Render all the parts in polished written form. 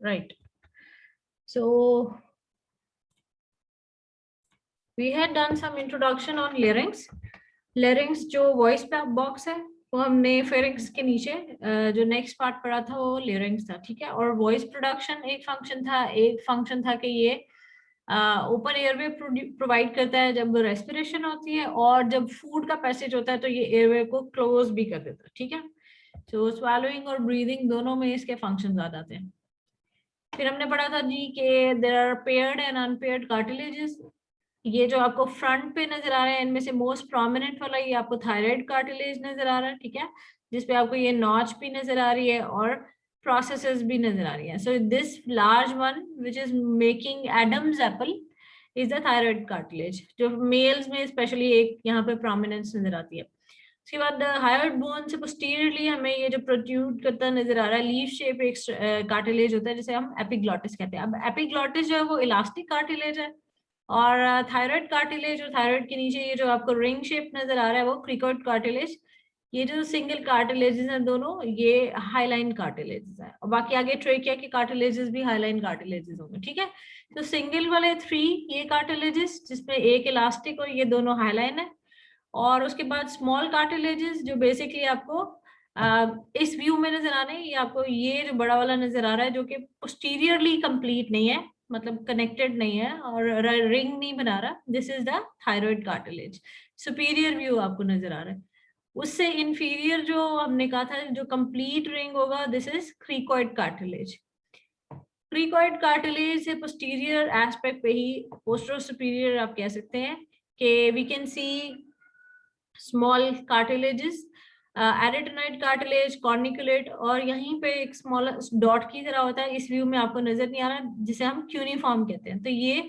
right? So we had done some introduction on larynx. larynx जो voice box है वो हमने फेरिंक्स के नीचे जो नेक्स्ट पार्ट पढ़ा था वो larynx था, ठीक है। और वॉइस प्रोडक्शन एक फंक्शन था कि ये ओपन एयरवे प्रोवाइड करता है जब रेस्पिरेशन होती है, और जब फूड का पैसेज होता है तो ये एयरवे को क्लोज भी कर देता है, ठीक है। तो स्वैलोइंग और ब्रीदिंग दोनों में इसके फंक्शंस आ जाते हैं। फिर हमने पढ़ा था जी कि there are paired and unpaired cartilages. ये जो आपको फ्रंट पे नजर आ रहा है इनमें से मोस्ट प्रोमिनेंट वाला ये आपको थायराइड कार्टिलेज नजर आ रहा है, ठीक है, जिसपे आपको ये नॉच भी नजर आ रही है और प्रोसेसेस भी नजर आ रही है। So this large one which is making Adam's apple is the thyroid cartilage, जो मेल्स में स्पेशली एक यहाँ पे प्रोमिनेंस नजर आती है। उसके बाद हायोइड बोन से पोस्टीरियरली हमें ये जो प्रोट्रूड करता नजर आ रहा है लीफ शेप एक कार्टिलेज होता है जिसे हम एपिग्लॉटिस कहते हैं। अब एपिग्लॉटिस जो है वो इलास्टिक कार्टिलेज है, और थायराइड कार्टिलेज और थायराइड के नीचे ये जो आपको रिंग शेप नजर आ रहा है वो क्रिकॉइड कार्टिलेज। ये जो सिंगल कार्टिलेजेस हैं दोनों ये हाईलाइन कार्टिलेजेस है, और बाकी आगे ट्रेकिया के कार्टिलेजेस भी हाईलाइन कार्टिलेजेस होंगे, ठीक है। तो सिंगल वाले 3 ये कार्टिलेजेस जिसमें एक इलास्टिक और ये दोनों हाईलाइन है, और उसके बाद स्मॉल कार्टिलेजेस जो बेसिकली आपको इस व्यू में नजर आ रहे हैं। ये आपको ये जो बड़ा वाला नजर आ रहा है जो कि पोस्टीरियरली कंप्लीट नहीं है, मतलब कनेक्टेड नहीं है और रिंग नहीं बना रहा, this is the thyroid cartilage. Superior view आपको नजर आ रहा है। उससे इंफीरियर जो हमने कहा था जो कंप्लीट रिंग होगा this is cricoid cartilage. Cricoid cartilage से पोस्टीरियर एस्पेक्ट पे ही पोस्टरो सुपीरियर आप कह सकते हैं कि we can see small cartilages, arytenoid cartilage, corniculate, और यहीं पे एक स्मॉल डॉट की तरह होता है, इस व्यू में आपको नजर नहीं आ रहा, जिसे हम क्यूनिफॉर्म कहते हैं। तो ये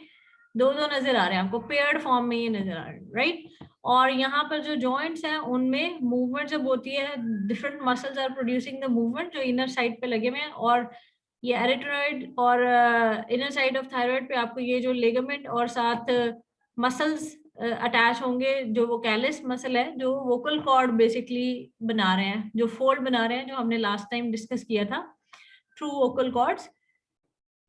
दो नजर आ रहे हैं आपको, पेयर्ड फॉर्म में ये नजर आ रहे हैं, राइट। और यहाँ पर जो जॉइंट्स हैं उनमें मूवमेंट जब होती है different muscles are producing the movement जो इनर साइड पे लगे हुए हैं, और ये एरिटोनाइड और इनर साइड ऑफ थायराइड पे आपको ये जो लिगामेंट और साथ मसल्स अटैच होंगे, जो वो कैलिस मसल है जो वोकल कॉर्ड बेसिकली बना रहे हैं, जो फोल्ड बना रहे हैं, जो हमने लास्ट टाइम डिस्कस किया था थ्रू वोकल कॉर्ड्स,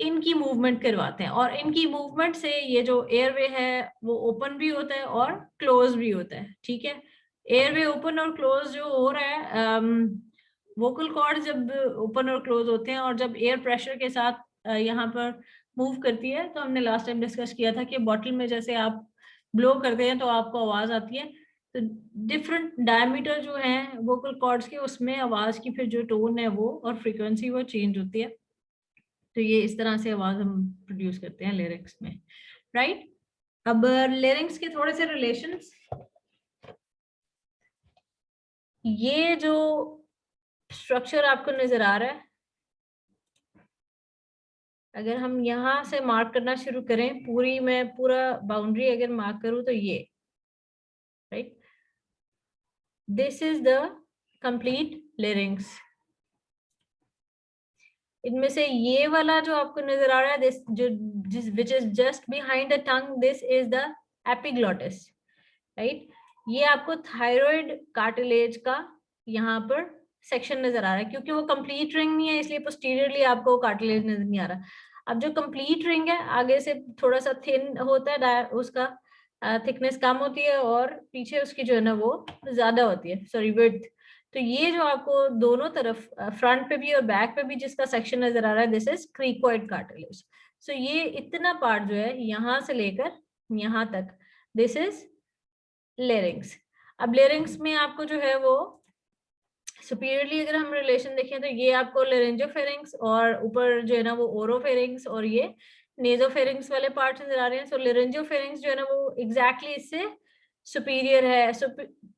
इनकी मूवमेंट करवाते हैं। और इनकी मूवमेंट से ये जो एयरवे है वो ओपन भी होता है और क्लोज भी होता है, ठीक है। एयरवे ओपन और क्लोज जो हो रहा है, वोकल कॉर्ड जब ओपन और क्लोज होते हैं और जब एयर प्रेशर के साथ यहाँ पर मूव करती है, तो हमने लास्ट टाइम डिस्कस किया था कि बॉटल में जैसे आप ब्लो करते हैं तो आपको आवाज आती है, तो डिफरेंट डायमीटर जो है वोकल कॉर्ड्स के उसमें आवाज की फिर जो टोन है वो और फ्रीक्वेंसी वो चेंज होती है। तो ये इस तरह से आवाज हम प्रोड्यूस करते हैं लिरिक्स में, राइट। अब लिरिक्स के थोड़े से रिलेशंस, ये जो स्ट्रक्चर आपको नजर आ रहा है, अगर हम यहाँ से मार्क करना शुरू करें, मैं पूरा बाउंड्री अगर मार्क करूं तो ये, right, this is the complete lyrics. इनमें से ये वाला जो आपको नजर आ रहा है दिस जो which is just behind the tongue, this is the epiglottis, right. ये आपको थायराइड कार्टिलेज का यहाँ पर सेक्शन नजर आ रहा है, क्योंकि वो कंप्लीट रिंग नहीं है इसलिए पोस्टीरियरली आपको कार्टिलेज नजर नहीं आ रहा। अब जो कंप्लीट रिंग है आगे से थोड़ा सा थिन होता है, उसका थिकनेस कम होती है, और पीछे उसकी जो है ना वो ज्यादा होती है, सॉरी विड्थ। तो ये जो आपको दोनों तरफ फ्रंट पे भी और बैक पे भी जिसका सेक्शन नजर आ रहा है दिस इज क्रीकॉइड कार्टिलेज। सो ये इतना पार्ट जो है यहाँ से लेकर यहाँ तक दिस इज लेरिंग्स। अब लेरिंग्स में आपको जो है वो सुपीरियरली अगर हम रिलेशन देखें तो ये आपको लेरेंजोफेरिंग्स और ऊपर जो है ना वो ओरोफेरिंग्स और ये नेजोफेरिंग्स वाले पार्ट नजर आ रहे हैं। सो लेरेंजोफेरिंग्स जो है ना वो एग्जैक्टली इससे सुपीरियर है।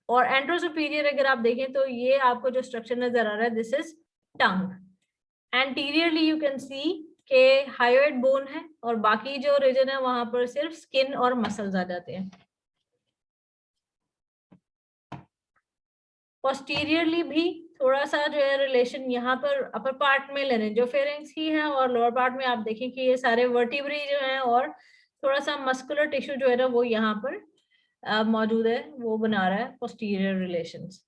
और एंट्रो सुपीरियर अगर आप देखें तो ये आपको जो स्ट्रक्चर नजर आ रहा है this is tongue. Anteriorly you can see के हायोइड बोन है, और बाकी जो रीजन है वहां पर सिर्फ स्किन और मसल्स आ जाते हैं। पोस्टीरियरली भी थोड़ा सा जो है रिलेशन यहाँ पर अपर पार्ट में लेरेंजोफेरिंग्स ही है, और लोअर पार्ट में आप देखें कि ये सारे वर्टिब्री जो है और थोड़ा सा मस्कुलर टिश्यू जो है ना वो यहाँ पर मौजूद है, वो बना रहा है पोस्टीरियर रिलेशंस।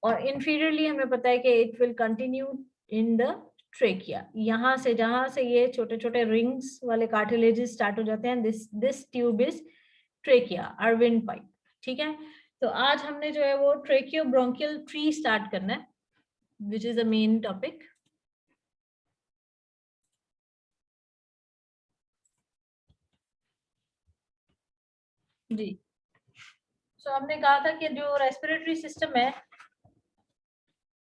और इंफीरियरली हमें पता है कि it will continue in the trachea, यहाँ से जहां से ये छोटे छोटे रिंग्स वाले कार्टिलेजेस स्टार्ट हो जाते हैं, दिस ट्यूब इज ट्रेकिया और विंड पाइप। ठीक है, तो आज हमने जो है वो ट्रेकियो ब्रोंकियल ट्री स्टार्ट करना है, which is the main topic. जी, तो हमने कहा था कि जो रेस्पिरेटरी सिस्टम है,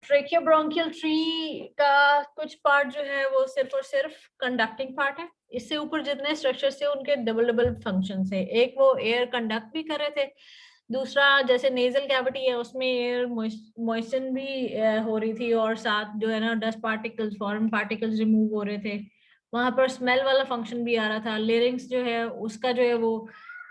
ट्रेकियोब्रोंकियल ट्री का कुछ पार्ट जो है वो सिर्फ और सिर्फ कंडक्टिंग पार्ट है। इससे ऊपर जितने स्ट्रक्चर्स थे उनके डबल डबल फंक्शंस है। एक वो एयर कंडक्ट भी कर रहे थे, दूसरा जैसे नेजल कैविटी है उसमें एयर मॉइस्चर भी हो रही थी, और साथ जो है ना dust particles, foreign particles remove हो रहे थे। वहां पर स्मेल वाला फंक्शन भी आ रहा था। लिरिंग्स जो है उसका जो है वो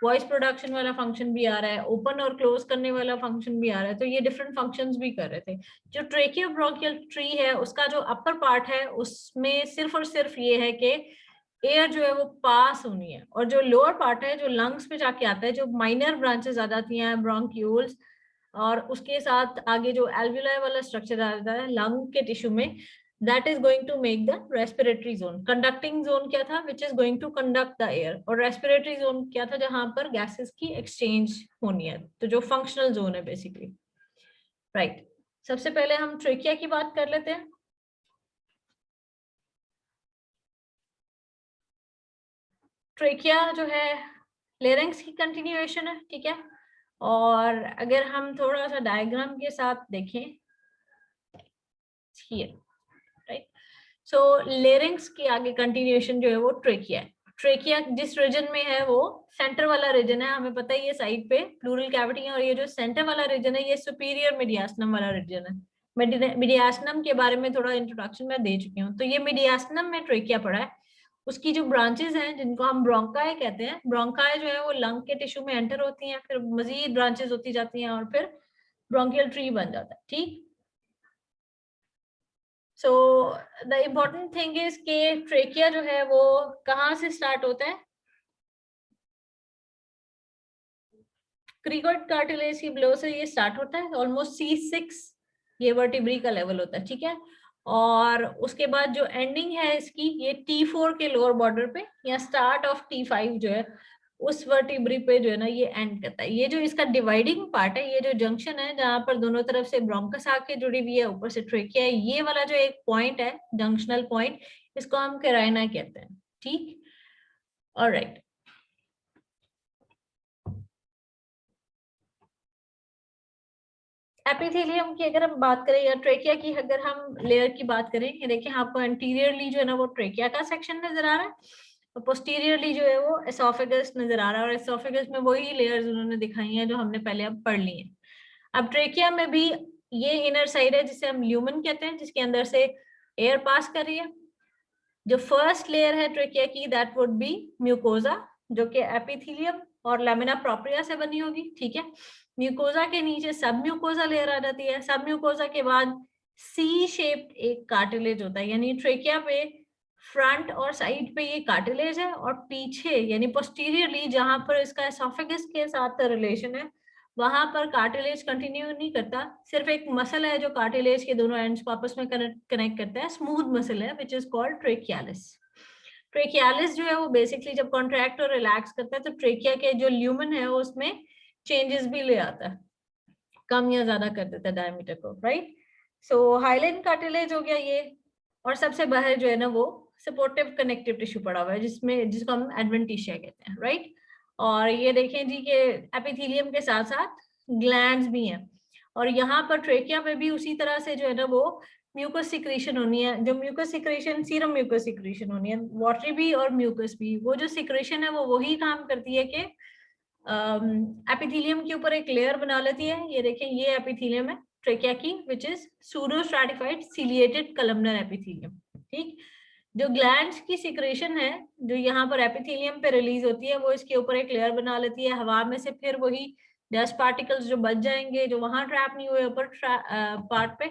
वॉइस प्रोडक्शन वाला फंक्शन भी आ रहा है, ओपन और क्लोज करने वाला फंक्शन भी आ रहा है। तो ये डिफरेंट फंक्शंस भी कर रहे थे। जो ट्रेकियोब्रोंकियल ट्री है उसका जो अपर पार्ट है उसमें सिर्फ और सिर्फ ये है कि एयर जो है वो पास होनी है, और जो लोअर पार्ट है जो लंग्स पे जाके आता है, जो माइनर ब्रांचेस आ जाती हैं ब्रोंक्यूल्स, और उसके साथ आगे जो एल्वियोलाई वाला स्ट्रक्चर आ जाता है लंग के टिश्यू में, that is going to make the respiratory zone. Conducting zone क्या था, which is going to conduct the air, और respiratory zone क्या था, जहां पर gases की exchange होनी है। तो जो functional zone है basically, right? सबसे पहले हम ट्रेकिया की बात कर लेते हैं। ट्रेकिया जो है लेरिंग्स की कंटिन्यूएशन है, ठीक है। और अगर हम थोड़ा सा डायग्राम के साथ देखें here, राइट, सो लेरिंग्स की आगे कंटिन्यूएशन जो है वो ट्रेकिया है। ट्रेकिया जिस रीजन में है वो सेंटर वाला रीजन है, हमें पता है ये साइड पे प्लूरल कैविटी है, और ये जो सेंटर वाला रीजन है ये सुपीरियर मीडियास्टम वाला रीजन है। मीडियास्टम के बारे में थोड़ा इंट्रोडक्शन मैं दे चुकी हूँ। तो ये मीडियास्टम में ट्रेकिया पड़ा है। उसकी जो ब्रांचेस हैं जिनको हम ब्रोंकाई कहते हैं, ब्रोंकाई जो है वो लंग के टिश्यू में एंटर होती हैं, फिर मजीद ब्रांचेस होती जाती हैं और फिर ब्रोंकियल ट्री बन जाता है। ठीक, so the important thing is के ट्रेकिया जो है वो कहाँ से स्टार्ट होता है, क्रिकोइड कार्टिलेज की ब्लो से ये स्टार्ट होता है, ऑलमोस्ट C6 ये वर्टिब्री का लेवल होता है, ठीक है। और उसके बाद जो एंडिंग है इसकी ये T4 के लोअर बॉर्डर पे, या स्टार्ट ऑफ T5 जो है उस वर्टिब्री पे जो है ना ये एंड करता है। ये जो इसका डिवाइडिंग पार्ट है, ये जो जंक्शन है जहां पर दोनों तरफ से ब्रोंकस आके जुड़ी हुई है, ऊपर से ट्रेकिया है, ये वाला जो एक पॉइंट है जंक्शनल पॉइंट, इसको हम कैराइना कहते हैं। ठीक, ऑलराइट। एपिथेलियम की अगर हम बात करें या ट्रेकिया की अगर हम लेयर की बात करें, ये देखिए आपको एंटीरियरली जो है ना वो ट्रेकिया का सेक्शन नजर आ रहा है, और पोस्टीरियरली जो है वो एसोफेगस नजर आ रहा है, और एसोफेगस में वही लेयर्स उन्होंने दिखाई हैं जो हमने पहले अब पढ़ ली हैं। अब ट्रेकिया में भी ये इनर साइड है जिसे हम ल्यूमन कहते हैं, जिसके अंदर से एयर पास कर रही है। जो फर्स्ट लेयर है ट्रेकिया की दैट वुड बी म्यूकोजा, जो कि एपिथेलियम और लैमिना प्रोप्रिया से बनी होगी, ठीक है। म्यूकोजा के नीचे सब म्यूकोजा लेयर आ जाती है। सब म्यूकोजा के बाद सी शेप्ड एक कार्टिलेज होता है, यानी ट्रेकिया पे फ्रंट और साइड पे ये कार्टिलेज है, और पीछे यानी पोस्टीरियरली जहां पर इसका एसोफेगस के साथ रिलेशन है वहां पर कार्टिलेज कंटिन्यू नहीं करता, सिर्फ एक मसल है जो कार्टिलेज के दोनों एंड्स को आपस में कनेक्ट करता है, स्मूथ मसल है विच इज कॉल्ड ट्रेकियालिस। ट्रेकियालिस जो है वो बेसिकली जब कॉन्ट्रैक्ट और रिलैक्स करता है तो ट्रेकिया के जो ल्यूमन है उसमें चेंजेस भी ले आता है, कम या ज्यादा कर देता है डायमीटर को, राइट। सो हाइलाइन कार्टिलेज हो गया ये, और सबसे बाहर जो है ना वो सपोर्टिव कनेक्टिव टिश्यू पड़ा हुआ है जिसमें जिसको हम एडवेंटिशिया कहते हैं, राइट। और ये देखें जी कि एपिथेलियम के साथ साथ ग्लैंड्स भी हैं, और यहाँ पर ट्रेकिया पे भी उसी तरह से जो है ना वो म्यूकस सिक्रीशन होनी है। जो mucus secretion serum mucus secretion होनी है, वाटरी भी और म्यूकस भी। वो जो सिक्रीशन है वो वही काम करती है कि एपिथेलियम के ऊपर एक लेयर बना लेती है। ये देखें ये एपिथेलियम है ट्रेकिया की which is pseudo stratified ciliated columnar epithelium, ठीक। जो ग्लैंड्स की सिक्रेशन है जो यहाँ पर एपिथेलियम पे रिलीज होती है वो इसके ऊपर एक लेयर बना लेती है हवा में से, फिर वही डस्ट पार्टिकल्स जो बच जाएंगे जो वहां ट्रैप नहीं हुए ऊपर पार्ट पे,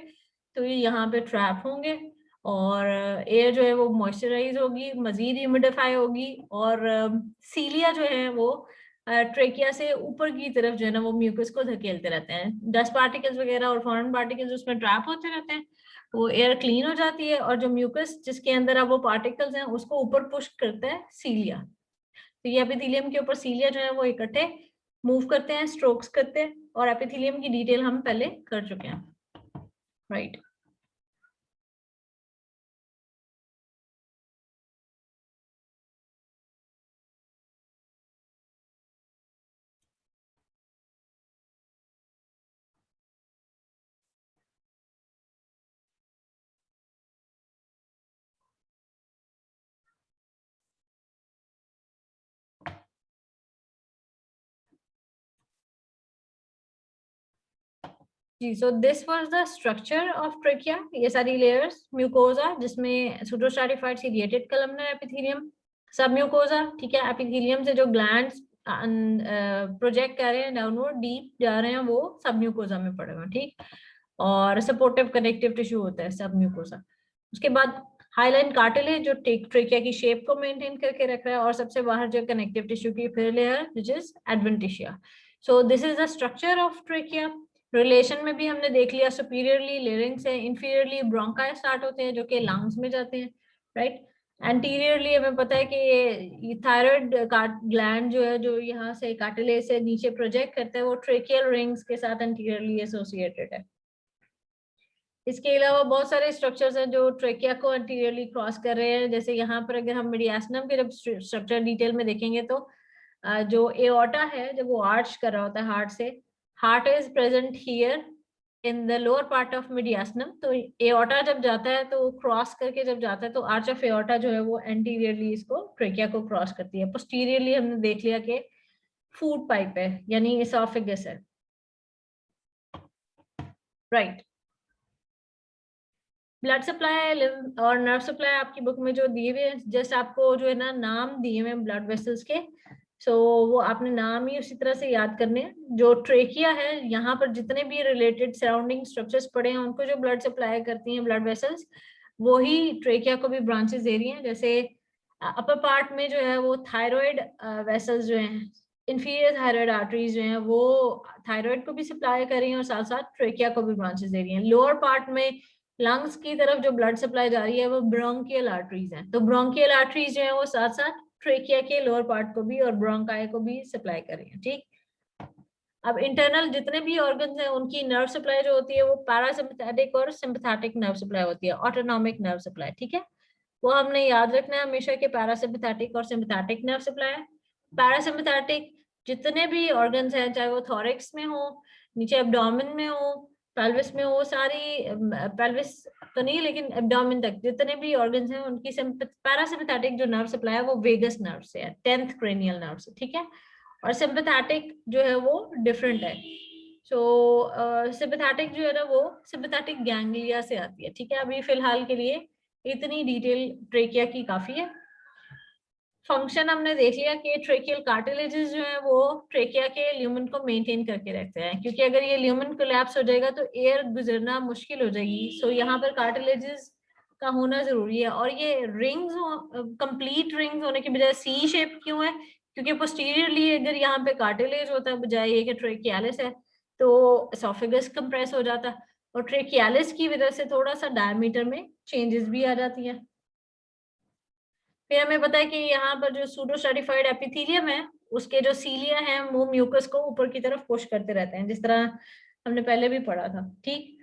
तो ये यहाँ पे ट्रैप होंगे, और एयर जो है वो मॉइस्चराइज होगी, मजीद ह्यूमिडिफाई होगी, और सीलिया जो है वो ट्रेकिया से ऊपर की तरफ जो है ना वो म्यूकस को धकेलते रहते हैं। डस्ट पार्टिकल्स वगैरह और फॉरेन पार्टिकल्स उसमें ट्रैप होते रहते हैं, वो एयर क्लीन हो जाती है और जो म्यूकस जिसके अंदर अब वो पार्टिकल्स हैं उसको ऊपर पुश करता है सीलिया। तो ये एपिथेलियम के ऊपर सीलिया जो है वो इकट्ठे मूव करते हैं, स्ट्रोक्स करते हैं, और एपिथेलियम की डिटेल हम पहले कर चुके हैं, राइट। जी, so this was the structure of trachea. ये सारी लेयर्स, म्यूकोजा जिसमें pseudostratified ciliated columnar epithelium, submucosa, ठीक है, एपिथेलियम से जो ग्लैंड्स प्रोजेक्ट कर रहे हैं डाउनवर्ड डीप जा रहे हैं वो सब म्यूकोजा में पड़े हुए हैं, ठीक। और सपोर्टिव कनेक्टिव टिश्यू होता है सब म्यूकोजा। उसके बाद हाईलाइन कार्टिलेज जो ट्रेकिया की शेप को मेंटेन करके रख रहा है, और सबसे बाहर जो कनेक्टिव टिश्यू की फिर layer which is adventitia. So this is the structure of trachea. Relation में भी हमने देख लिया, सुपीरियरली लेरिंग्स है, इंफीरियरली ब्रोंकाई स्टार्ट होते हैं जो कि लंग्स में जाते हैं, राइट। एंटीरियरली हमें पता है कि ये थायराइड ग्लैंड जो है जो यहाँ से कार्टिलेज से नीचे प्रोजेक्ट करता है वो ट्रेकियल रिंग्स के साथ एंटीरियरली एसोसिएटेड है। इसके अलावा बहुत सारे स्ट्रक्चर्स हैं जो ट्रेकिया को एंटीरियरली क्रॉस कर रहे हैं, जैसे यहाँ पर अगर हम मीडियास्टम के जब स्ट्रक्चर डिटेल में देखेंगे तो जो एओर्टा है जब वो आर्च कर रहा होता है हार्ट से, heart is present here in the lower part of mediastinum. तो एओर्टा जब जाता है तो क्रॉस करके जब जाता है तो आर्च ऑफ एओर्टा जो है वो एंटीरियरली इसको ट्रेकिया को क्रॉस करती है। पोस्टीरियरली हमने देख लिया कि फूड पाइप है यानी इसोफेगस है, राइट। ब्लड सप्लाई और नर्व सप्लाई आपकी बुक में जो दिए हुए हैं, जस्ट आपको जो है ना नाम दिए हुए हैं ब्लड वेसल्स के, सो वो आपने नाम ही उसी तरह से याद करने हैं। जो ट्रेकिया है यहाँ पर जितने भी रिलेटेड सराउंडिंग स्ट्रक्चर्स पड़े हैं उनको जो ब्लड सप्लाई करती हैं ब्लड वेसल्स, वो ही ट्रेकिया को भी ब्रांचेस दे रही हैं। जैसे अपर पार्ट में जो है वो थायराइड वेसल्स जो हैं, इंफीरियर थायराइड आर्टरीज जो हैं वो थायराइड को भी सप्लाई कर रही हैं और साथ साथ ट्रेकिया को भी ब्रांचेस दे रही हैं। लोअर पार्ट में लंग्स की तरफ जो ब्लड सप्लाई जा रही है वो ब्रोंकियल आर्टरीज हैं, तो ब्रोंकियल आर्टरीज जो है वो साथ साथ ट्रेकिया के लोअर पार्ट को भी और ब्रोंकाई को भी सप्लाई कर रही है, ठीक। अब इंटरनल जितने भी ऑर्गन्स हैं उनकी नर्व सप्लाई जो होती है वो पैरासिम्पथेटिक और सिंपैथेटिक नर्व सप्लाई होती है, ऑटोनॉमिक नर्व सप्लाई, ठीक है। वो हमने याद रखना है हमेशा कि पैरासिम्पथेटिक और सिंपैथेटिक नर्व सप्लाई है। पैरासिम्पथेटिक जितने भी ऑर्गन्स हैं चाहे वो थोरैक्स में हो, नीचे एब्डोमेन में हो, पेल्विस में हो, सारी पेल्विस तो नहीं लेकिन एब्डोमेन तक जितने भी ऑर्गन्स हैं उनकी पैरासिम्पथेटिक जो नर्व सप्लाई है वो वेगस नर्व से है, 10th क्रेनियल नर्व से, ठीक है। और सिंपैथेटिक जो है वो डिफरेंट है। सो सिंपैथेटिक जो है ना वो सिंपैथेटिक गैंग्लिया से आती है, ठीक है। अभी फिलहाल के लिए इतनी डिटेल ट्रेकिया की काफी है। फंक्शन हमने देख लिया कि ट्रेकियल कार्टिलेजेस जो है वो ट्रेकिया के ल्यूमन को मेंटेन करके रखते हैं, क्योंकि अगर ये ल्यूमन कोलैप्स हो जाएगा तो एयर गुजरना मुश्किल हो जाएगी। सो यहाँ पर कार्टिलेजेस का होना जरूरी है। और ये रिंग्स कंप्लीट रिंग्स होने की बजाय सी शेप क्यों है, क्योंकि पोस्टीरियरली अगर यहाँ पे कार्टिलेज होता है बजाय ये कि ट्रेकियालिस है तो एसोफेगस कंप्रेस हो जाता है, और ट्रेकियालिस की वजह से थोड़ा सा डायमीटर में चेंजेस भी आ जाती है। फिर हमें पता है कि यहाँ पर जो सूडो स्ट्रैटिफाइड एपिथेलियम है उसके जो सीलिया हैं वो म्यूकस को ऊपर की तरफ पुश करते रहते हैं, जिस तरह हमने पहले भी पढ़ा था, ठीक।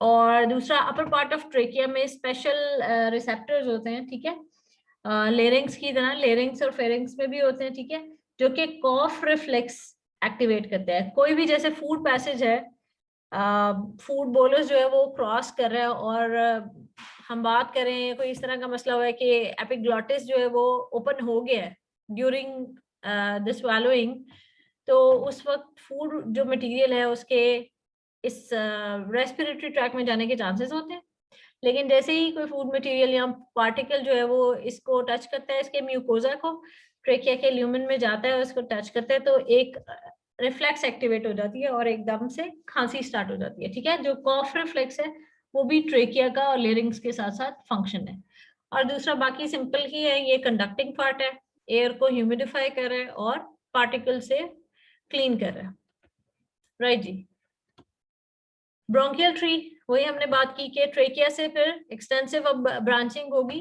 और दूसरा अपर पार्ट ऑफ ट्रेकिया में स्पेशल रिसेप्टर्स होते हैं, ठीक है, लेरिंग्स की तरह, लेरिंग्स और फेरिंग्स में भी होते हैं, ठीक है, जो कि कॉफ रिफ्लेक्स एक्टिवेट करते हैं। कोई भी जैसे फूड पैसेज है, फूड बोलर्स जो है वो क्रॉस कर रहे हैं और हम बात करें कोई इस तरह का मसला हुआ है कि एपिग्लॉटिस जो है वो ओपन हो गया है ड्यूरिंग द swallowing, तो उस वक्त फूड जो मटेरियल है उसके इस रेस्पिरेटरी ट्रैक में जाने के चांसेस होते हैं। लेकिन जैसे ही कोई फूड मटेरियल या पार्टिकल जो है वो इसको टच करता है, इसके म्यूकोजा को, ट्रेकिया के ल्यूमन में जाता है, उसको टच करता है तो एक रिफ्लेक्स एक्टिवेट हो जाती है और एकदम से खांसी स्टार्ट हो जाती है, ठीक है। जो कॉफ रिफ्लेक्स है वो भी ट्रेकिया का और लेरिंग्स के साथ साथ फंक्शन है। और दूसरा बाकी सिंपल ही है, ये कंडक्टिंग पार्ट है, एयर को ह्यूमिडिफाई कर रहा है और पार्टिकल से क्लीन कर रहा है, राइट जी। ब्रोंकियल ट्री, वही हमने बात की कि ट्रेकिया से फिर एक्सटेंसिव अब ब्रांचिंग होगी।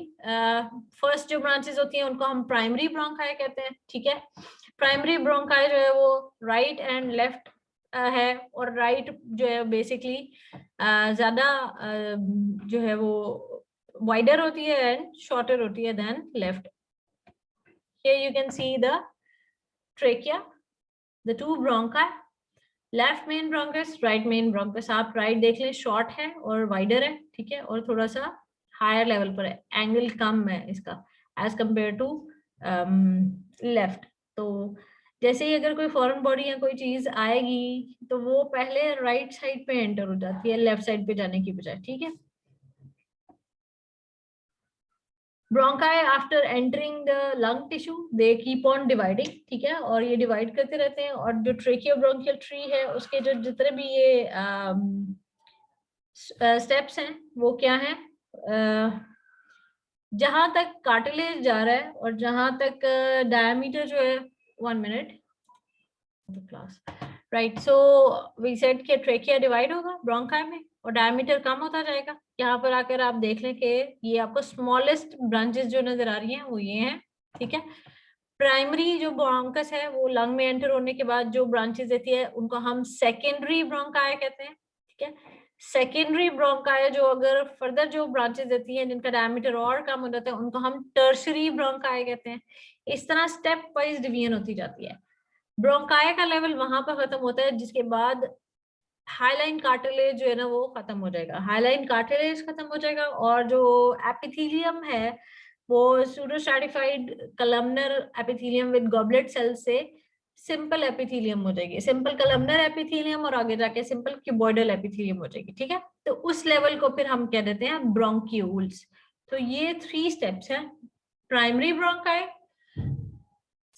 फर्स्ट जो ब्रांचेस होती हैं उनको हम प्राइमरी ब्रोंकाई कहते हैं, ठीक है। प्राइमरी ब्रोंकाई जो है वो राइट एंड लेफ्ट है, और राइट जो है बेसिकली ज्यादा जो है वो वाइडर होती है एंड शॉर्टर होती है then left. Here you can see the trachea, the two bronchi, left main bronchus, right main bronchus. आप राइट देख लें, शॉर्ट है और वाइडर है, ठीक है, और थोड़ा सा हायर लेवल पर है, एंगल कम है इसका एज कंपेयर टू लेफ्ट। तो जैसे ही अगर कोई फॉरेन बॉडी या कोई चीज आएगी तो वो पहले राइट साइड पे एंटर हो जाती है लेफ्ट साइड पे जाने की बजाय, ठीक है। Bronchi after entering the lung tissue they keep on dividing, ठीक है, और ये डिवाइड करते रहते हैं। और जो ट्रेकियोब्रोंकियल ट्री है उसके जो जितने भी ये स्टेप्स हैं वो क्या है, जहां तक कार्टिलेज जा रहा है और जहां तक डायमीटर जो है, 1 minute class, right. So we said के ट्रेकिया डिवाइड होगा ब्रोंकाई में और डायमीटर कम होता जाएगा। यहाँ पर आकर आप देख लें कि ये आपको स्मॉलेस्ट ब्रांचेस जो नजर आ रही हैं वो ये हैं, ठीक है। प्राइमरी जो ब्रोंकस है वो लंग में एंटर होने के बाद जो ब्रांचेस देती है उनको हम सेकेंडरी ब्रोंकाई कहते हैं, ठीक है। सेकेंडरी ब्रोंकाई जो अगर फर्दर जो ब्रांचेस देती हैं जिनका डायमीटर और कम हो जाता है उनको हम टर्शरी ब्रोंकाई कहते हैं। इस तरह स्टेप वाइज डिवीजन होती जाती है। ब्रोंकाई का लेवल वहां पर खत्म होता है जिसके बाद हाईलाइन कार्टिलेज जो है ना वो खत्म हो जाएगा, हाईलाइन कार्टिलेज खत्म हो जाएगा और जो एपिथेलियम है वो pseudostratified columnar epithelium with goblet cell से सिंपल एपिथेलियम हो जाएगी, सिंपल कलमनर एपिथेलियम, और आगे जाके सिंपल क्यूबॉइडल एपिथेलियम हो जाएगी, ठीक है। तो उस लेवल को फिर हम क्या देते हैं, ब्रोंक्यूल्स। तो ये 3 स्टेप्स हैं, primary bronchi,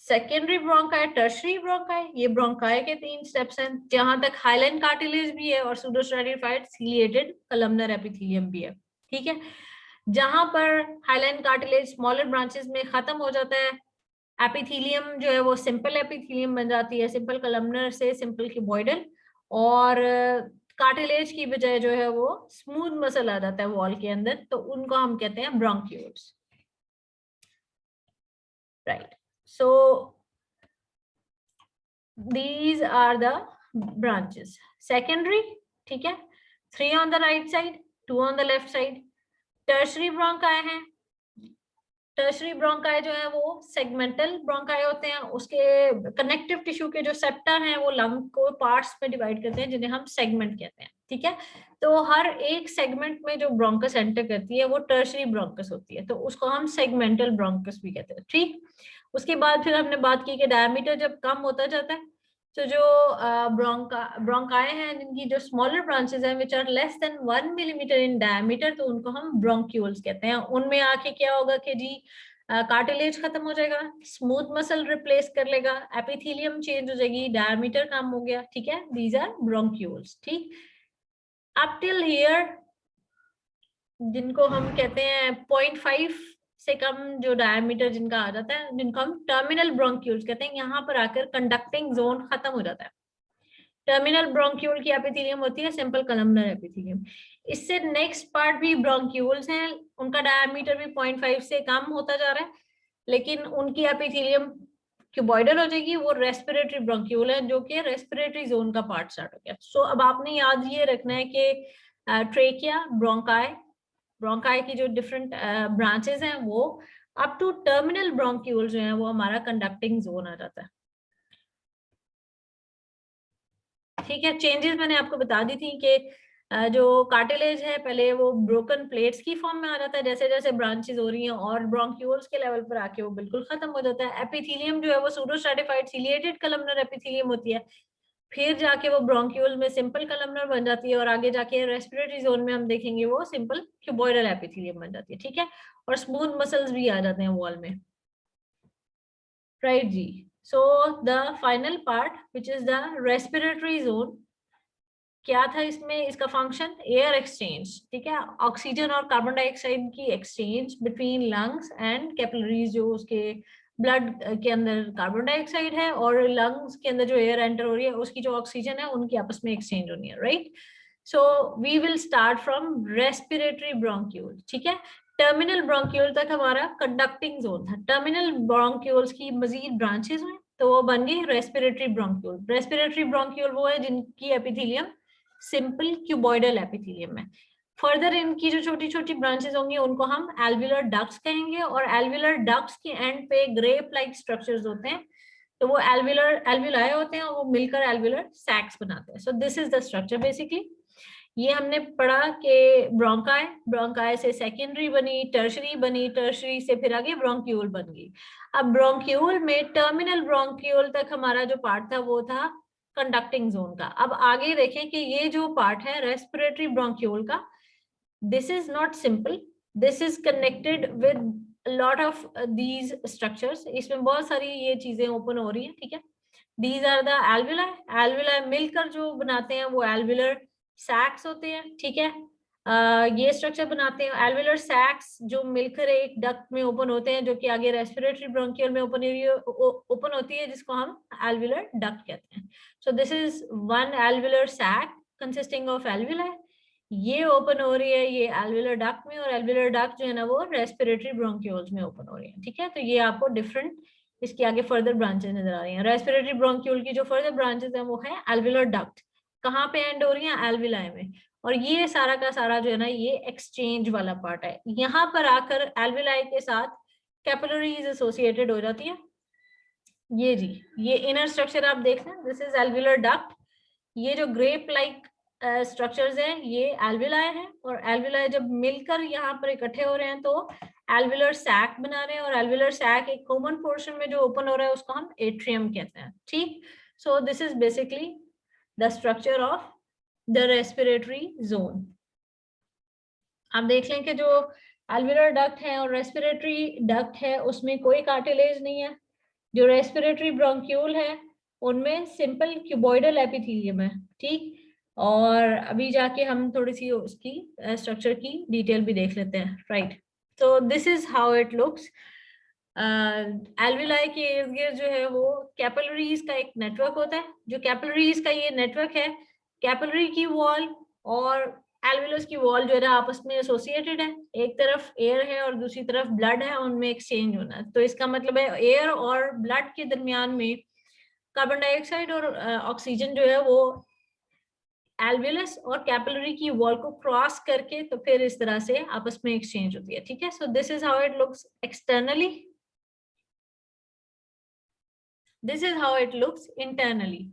secondary bronchi, tertiary bronchi. ये ब्रोंकाई के 3 स्टेप्स हैं जहां तक हाईलाइन कार्टिलेज भी है और सूडोस्ट्रैटिफाइड सिलिएटेड कलमनर एपिथेलियम भी है, ठीक है। जहां पर हाईलाइन कार्टिलेज स्मॉलर ब्रांचेस में खत्म हो जाता है, एपिथेलियम जो है वो सिंपल एपिथेलियम बन जाती है, सिंपल कलमनर से सिंपल क्यूबॉइडल, और कार्टिलेज की बजाय जो है वो स्मूथ मसल आ जाता है वॉल के अंदर, तो उनको हम कहते हैं bronchioles, right. So these are the branches. Secondary, ठीक है, 3 on the right side, 2 on the left side. Tertiary bronchi हैं, टर्शरी ब्रोंकाई जो है वो सेगमेंटल ब्रोंकाई होते हैं, उसके कनेक्टिव टिश्यू के जो सेप्टर हैं वो लंग को पार्ट्स में डिवाइड करते हैं जिन्हें हम सेगमेंट कहते हैं, ठीक है। तो हर एक सेगमेंट में जो ब्रोंकस एंटर करती है वो टर्शरी ब्रोंकस होती है, तो उसको हम सेगमेंटल ब्रोंकस भी कहते हैं, ठीक। उसके बाद फिर हमने बात की कि डायमीटर जब कम होता जाता है तो जो ब्रोंकाई हैं जिनकी जो स्मॉलर ब्रांचेस हैं which are less than 1 millimetre in diameter, तो उनको हम ब्रोंक्यूल्स कहते हैं। उनमें आके क्या होगा कि जी कार्टिलेज खत्म हो जाएगा, स्मूथ मसल रिप्लेस कर लेगा, एपिथेलियम चेंज हो जाएगी, डायमीटर कम हो गया, ठीक है। दीज आर ब्रोंक्यूल्स, ठीक। अप टिल हियर जिनको हम कहते हैं 0.5 से कम जो डायमीटर जिनका आ जाता है, जिनको हम टर्मिनल ब्रोंक्यूल्स कहते हैं, यहाँ पर आकर कंडक्टिंग जोन खत्म हो जाता है। टर्मिनल ब्रोंक्यूल की एपिथेलियम होती है सिंपल कलमनर एपिथेलियम। इससे नेक्स्ट पार्ट भी ब्रोंक्यूल्स हैं, उनका डायमीटर भी 0.5 से कम होता जा रहा है, लेकिन उनकी एपिथेलियम क्यूबॉइडल हो जाएगी, वो रेस्पिरेटरी ब्रोंक्यूल है जो कि रेस्पिरेटरी जोन का पार्ट स्टार्ट हो गया। सो अब आपने याद ये रखना है कि ट्रेकिया, ब्रोंकाई की जो डिफरेंट ब्रांचेस हैं वो अप टू टर्मिनल ब्रोंक्यूल जो है वो हमारा कंडक्टिंग जोन आ जाता है, ठीक है। चेंजेस मैंने आपको बता दी थी कि जो कार्टिलेज है पहले वो ब्रोकन प्लेट्स की फॉर्म में आ जाता है, जैसे जैसे ब्रांचेस हो रही हैं, और ब्रोंक्यूल्स के लेवल पर आके वो बिल्कुल खत्म हो जाता है। एपिथेलियम जो है वो सूडोस्ट्रैटिफाइड सिलिएटेड कलमनर एपिथेलियम होती है, फिर जाके वो ब्रोंक्यूल में सिंपल कलमनर बन जाती है, और आगे जाके रेस्पिरेटरी जोन में हम देखेंगे वो सिंपल क्यूबॉइडल एपिथेलियम बन जाती है, ठीक है। और स्मूथ मसल्स भी आ जाते हैं वॉल में, राइट जी। So the final part which is the respiratory zone, क्या था इसमें, इसका फंक्शन एयर एक्सचेंज, ठीक है, ऑक्सीजन और कार्बन डाइऑक्साइड की exchange between lungs and capillaries, जो उसके ब्लड के अंदर कार्बन डाइऑक्साइड है और लंग्स के अंदर जो एयर एंटर हो रही है उसकी जो ऑक्सीजन है उनकी आपस में एक्सचेंज होनी है, right. So we will start from respiratory bronchiole, ठीक है। टर्मिनल ब्रोंक्यूल तक हमारा कंडक्टिंग जोन था। टर्मिनल ब्रोंक्यूल्स की मजीद ब्रांचेस हुए तो वो बन गई रेस्पिरेटरी ब्रोंक्यूल। रेस्पिरेटरी ब्रोंक्यूल वो है जिनकी एपिथेलियम सिंपल क्यूबॉइडल एपिथेलियम है। फर्दर इनकी जो छोटी छोटी ब्रांचेस होंगी उनको हम एल्वियुलर डक्ट्स कहेंगे, और एल्वियुलर डक्ट्स के एंड पे ग्रेप लाइक स्ट्रक्चर्स होते हैं, तो वो एल्वियुलाई होते हैं और वो मिलकर एल्वियुलर सैक्स बनाते हैं। So this is the structure basically. ये हमने पढ़ा कि ब्रोंकाई, ब्रोंकाई से सेकेंडरी बनी, टर्शरी बनी, टर्शरी से फिर आगे ब्रोंक्यूल बन गई। अब ब्रोंक्यूल में टर्मिनल ब्रोंक्यूल तक हमारा जो पार्ट था वो था कंडक्टिंग जोन का। अब आगे देखें कि ये जो पार्ट है रेस्पिरेटरी ब्रोंक्यूल का, this is not simple, this is connected with a lot of these structures। इसमें बहुत सारी ये चीजें ओपन हो रही हैं, ठीक है। these are the alveoli, alveoli मिलकर जो बनाते हैं वो alveolar sacs होते हैं, ठीक है। ये स्ट्रक्चर बनाते हैं alveolar sacs जो मिलकर एक डक्ट में ओपन होते हैं, जो कि आगे रेस्पिरेटरी ब्रोंकियल में ओपन होती है, जिसको हम alveolar duct कहते हैं। so this is one alveolar sac consisting of alveoli। ये ओपन हो रही है ये एल्वियुलर डक्ट में, और एल्वियुलर डक्ट जो है ना वो रेस्पिरेटरी ब्रोंक्यूल्स में ओपन हो रही है, ठीक है। तो ये आपको डिफरेंट इसके आगे फर्दर ब्रांचेस नजर आ रही हैं। रेस्पिरेटरी ब्रोंक्यूल की जो फर्दर ब्रांचेस हैं वो है एल्वियुलर डक्ट। कहाँ पे एंड हो रही हैं? एल्विलाई में। और ये सारा का सारा जो है ना ये एक्सचेंज वाला पार्ट है। यहाँ पर आकर एल्विलाई के साथ कैपिलरीज एसोसिएटेड हो जाती है। ये जी ये इनर स्ट्रक्चर आप देख रहे हैं, दिस इज एल्वियुलर डक्ट। ये जो ग्रेप लाइक स्ट्रक्चर्स हैं ये एल्विलाई हैं, और एल्विलाई जब मिलकर यहाँ पर इकट्ठे हो रहे हैं तो एल्वियुलर सैक बना रहे हैं, और एल्वियुलर सैक एक कॉमन पोर्शन में जो ओपन हो रहा है उसको हम एट्रियम कहते हैं, ठीक। So this is basically the structure of the respiratory zone. आप देख लें कि जो एल्वियुलर डक्ट है और रेस्पिरेटरी डक्ट है उसमें कोई कार्टिलेज नहीं है। जो रेस्पिरेटरी ब्रोंक्यूल है उनमें सिंपल क्यूबॉइडल एपिथेलियम है, ठीक। और अभी जाके हम थोड़ी सी उसकी स्ट्रक्चर की डिटेल भी देख लेते हैं, राइट। तो this is how it looks. Alveoli के इर्द गिर्द जो है वो कैपिलरीज का एक नेटवर्क होता है। जो कैपिलरीज का ये नेटवर्क है, कैपिलरी की वॉल और एल्वियलस की वॉल जो है ना आपस में एसोसिएटेड है। एक तरफ एयर है और दूसरी तरफ ब्लड है, उनमें एक्सचेंज होना है। तो इसका मतलब है एयर और ब्लड के दरमियान में कार्बन डाइऑक्साइड और ऑक्सीजन जो है वो एल्वियलस और कैपिलरी की वॉल को क्रॉस करके तो फिर इस तरह से आपस में एक्सचेंज होती है, ठीक है। So this is how it looks externally, this is how it looks internally.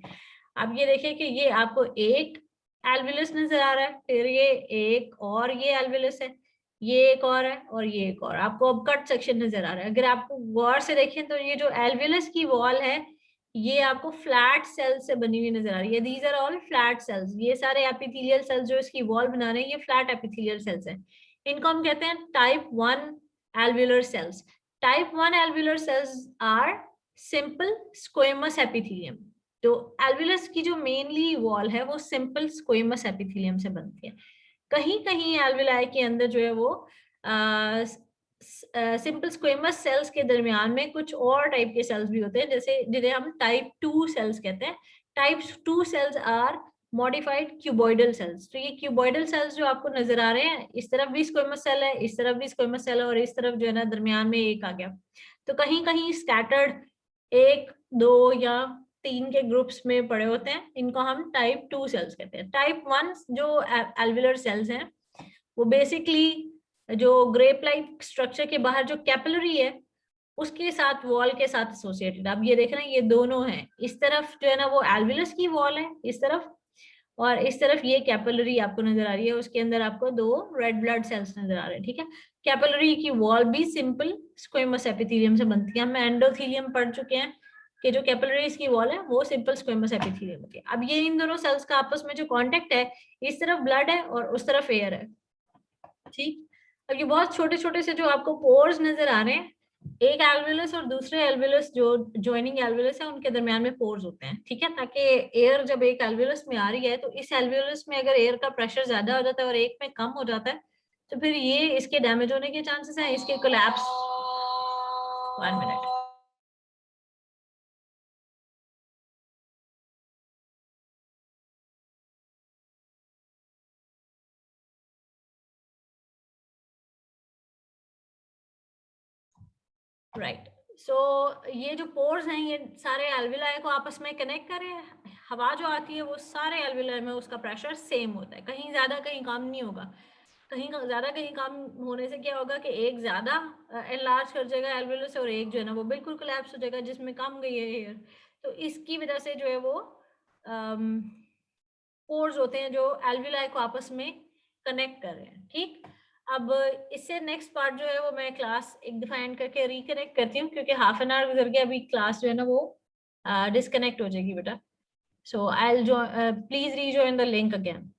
आप ये देखिए कि ये आपको एक एल्वियलस नजर आ रहा है, फिर ये एक और ये एल्वियलस है, ये एक और है, और ये एक और। आपको अब कट सेक्शन नजर आ रहा है। अगर आपको गौर से देखें तो ये जो एल्वियलस की वॉल है ये आपको फ्लैट सेल्स से बनी हुई नजर आ रही है। These are all flat cells. ये सारे एपिथेलियल सेल्स जो इसकी वॉल बना रहे हैं ये फ्लैट एपिथेलियल सेल्स हैं। इनको हम कहते हैं type 1 alveolar cells. Type 1 alveolar cells are simple squamous epithelium. तो एल्वियलस की जो मेनली वॉल है वो सिंपल स्क्वेमस एपिथेलियम से बनती है। कहीं कहीं एल्विलाई के अंदर जो है वो सिंपल स्क्वेमस सेल्स के दरमियान में कुछ और टाइप के सेल्स भी होते हैं, जैसे जिन्हें हम टाइप 2 सेल्स कहते हैं। Type 2 cells are modified cuboidal cells. तो ये क्यूबॉइडल सेल्स जो आपको नजर आ रहे हैं, इस तरफ भी स्क्वेमस सेल है, इस तरफ भी स्क्वेमस सेल है, और इस तरफ जो है ना दरमियान में एक आ गया। तो कहीं कहीं स्कैटर्ड एक दो या 3 के ग्रुप्स में पड़े होते हैं, इनको हम टाइप 2 सेल्स कहते हैं। टाइप 1 जो एल्वियुलर सेल्स हैं वो बेसिकली जो ग्रेप लाइक स्ट्रक्चर के बाहर जो कैपिलरी है उसके साथ वॉल के साथ एसोसिएटेड। आप ये देख रहे हैं ये दोनों हैं। इस तरफ जो है ना वो एल्वियलस की वॉल है इस तरफ, और इस तरफ ये कैपिलरी आपको नजर आ रही है, उसके अंदर आपको 2 रेड ब्लड सेल्स नजर आ रहे हैं, ठीक है। कैपिलरी की वॉल भी सिंपल स्क्वेमस एपिथेलियम से बनती है। हम एंडोथेलियम पढ़ चुके हैं कि जो कैपिलरीज की वॉल है वो सिंपल स्क्वेमस एपिथेलियम होती है। अब ये इन दोनों सेल्स का आपस में जो कांटेक्ट है, इस तरफ ब्लड है और उस तरफ एयर है, ठीक। अब ये बहुत छोटे छोटे से जो आपको पोर्स नजर आ रहे हैं, एक एल्वियलस और दूसरे एल्वियलस जो ज्वाइनिंग एल्वियलस है उनके दरमियान में पोर्स होते हैं, ठीक है। ताकि एयर जब एक एल्वियलस में आ रही है तो इस एल्वियलस में अगर एयर का प्रेशर ज्यादा हो जाता है और एक में कम हो जाता है तो फिर ये इसके डैमेज होने के चांसेस हैं, इसके कोलैप्स। 1 मिनट। राइट। सो ये जो पोर्स हैं ये सारे एल्विलाई को आपस में कनेक्ट कर रहे हैं। हवा जो आती है वो सारे एल्विलाई में उसका प्रेशर सेम होता है, कहीं ज्यादा कहीं कम नहीं होगा। कहीं ज्यादा कहीं कम होने से क्या होगा कि एक ज्यादा एनलार्ज कर जाएगा एल्वियलस और एक जो है ना वो बिल्कुल कोलैप्स हो जाएगा जिसमें कम गई है एयर। तो इसकी वजह से जो है वो पोर्स होते हैं जो एल्विलाई को आपस में कनेक्ट कर रहे हैं। ठीक, अब इससे नेक्स्ट पार्ट जो है वो मैं क्लास एक डिफाइन करके रिकनेक्ट करती हूँ क्योंकि हाफ एन आवर गुजर गया, अभी क्लास जो है ना वो डिस्कनेक्ट हो जाएगी बेटा। So I will please rejoin the link again.